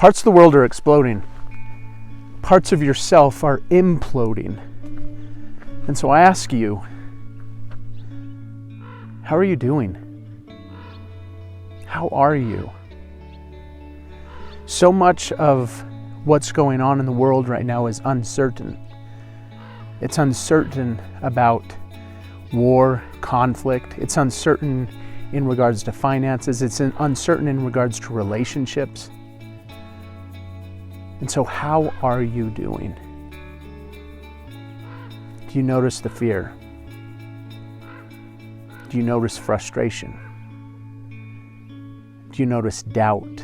Parts of the world are exploding. Parts of yourself are imploding. And so I ask you, how are you doing? How are you? So much of what's going on in the world right now is uncertain. It's uncertain about war, conflict. It's uncertain in regards to finances. It's uncertain in regards to relationships. And so how are you doing? Do you notice the fear? Do you notice frustration? Do you notice doubt,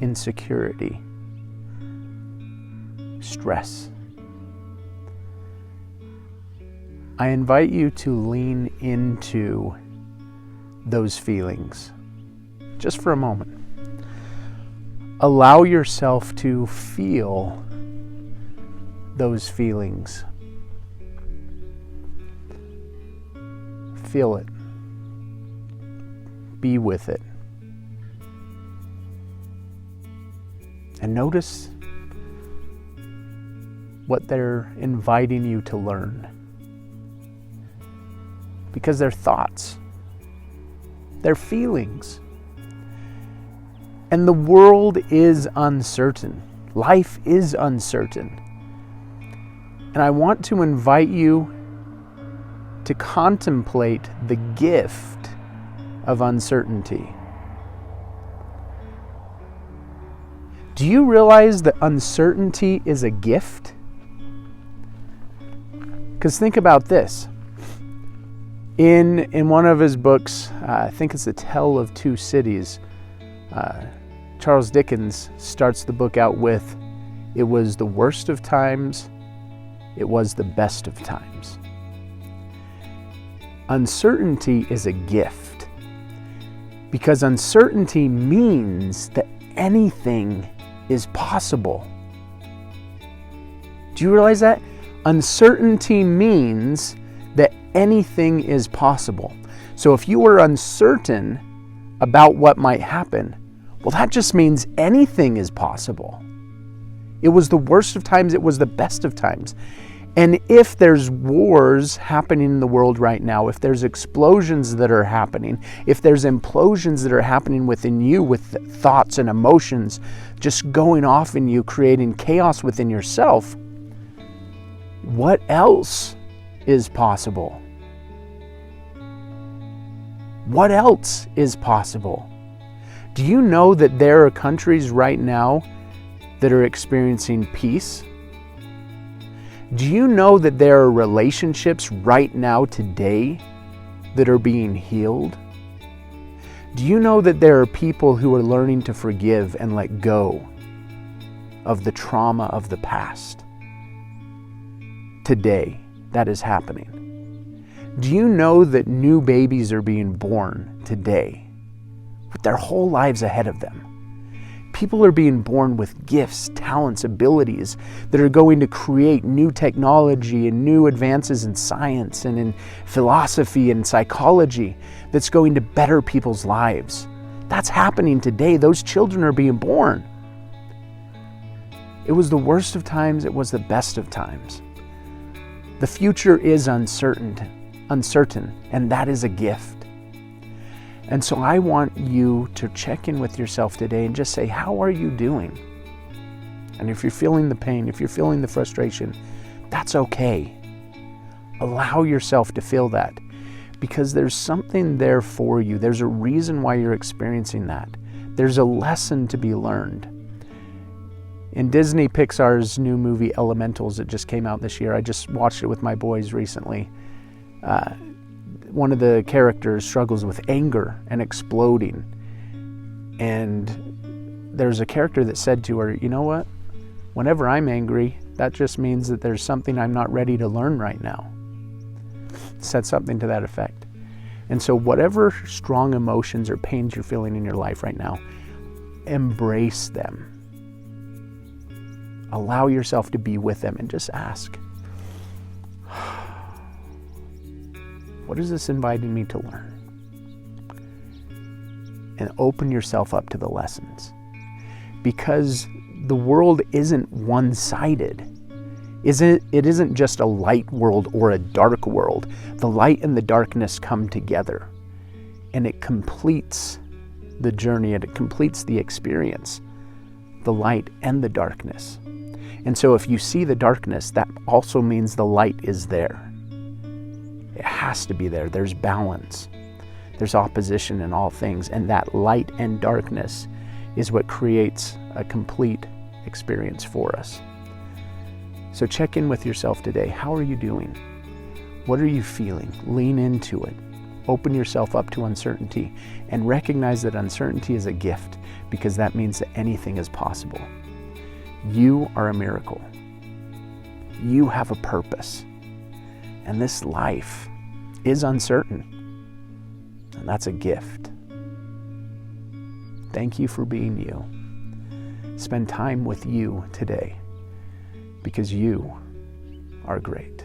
insecurity, stress? I invite you to lean into those feelings just for a moment. Allow yourself to feel those feelings. Feel it. Be with it. And notice what they're inviting you to learn. Because they're thoughts. They're feelings. And the world is uncertain. Life is uncertain. And I want to invite you to contemplate the gift of uncertainty. Do you realize that uncertainty is a gift? Because think about this. In one of his books, I think it's The Tale of Two Cities, Charles Dickens starts the book out with, "It was the worst of times, it was the best of times." Uncertainty is a gift, because uncertainty means that anything is possible. Do you realize that? Uncertainty means that anything is possible. So if you are uncertain about what might happen, well, that just means anything is possible. It was the worst of times, it was the best of times. And if there's wars happening in the world right now, if there's explosions that are happening, if there's implosions that are happening within you with thoughts and emotions just going off in you, creating chaos within yourself, what else is possible? What else is possible? Do you know that there are countries right now that are experiencing peace? Do you know that there are relationships right now today that are being healed? Do you know that there are people who are learning to forgive and let go of the trauma of the past? Today, that is happening. Do you know that new babies are being born today with their whole lives ahead of them? People are being born with gifts, talents, abilities that are going to create new technology and new advances in science and in philosophy and psychology that's going to better people's lives. That's happening today. Those children are being born. It was the worst of times, it was the best of times. The future is uncertain, and that is a gift. And so I want you to check in with yourself today and just say, how are you doing? And if you're feeling the pain, if you're feeling the frustration, that's okay. Allow yourself to feel that, because there's something there for you. There's a reason why you're experiencing that. There's a lesson to be learned. In Disney Pixar's new movie Elementals, it just came out this year. I just watched it with my boys recently. One of the characters struggles with anger and exploding. And there's a character that said to her, you know what? Whenever I'm angry, that just means that there's something I'm not ready to learn right now. Said something to that effect. And so whatever strong emotions or pains you're feeling in your life right now, embrace them. Allow yourself to be with them and just ask, what is this inviting me to learn? And open yourself up to the lessons. because the world isn't one-sided. It isn't just a light world or a dark world. The light and the darkness come together, and it completes the journey, and it completes the experience, the light and the darkness. And so if you see the darkness, that also means the light is there. It has to be there. There's balance. There's opposition in all things, and that light and darkness is what creates a complete experience for us. So check in with yourself today. How are you doing? What are you feeling? Lean into it. Open yourself up to uncertainty and recognize that uncertainty is a gift, because that means that anything is possible. You are a miracle. You have a purpose. And this life is uncertain. And that's a gift. Thank you for being you. Spend time with you today, because you are great.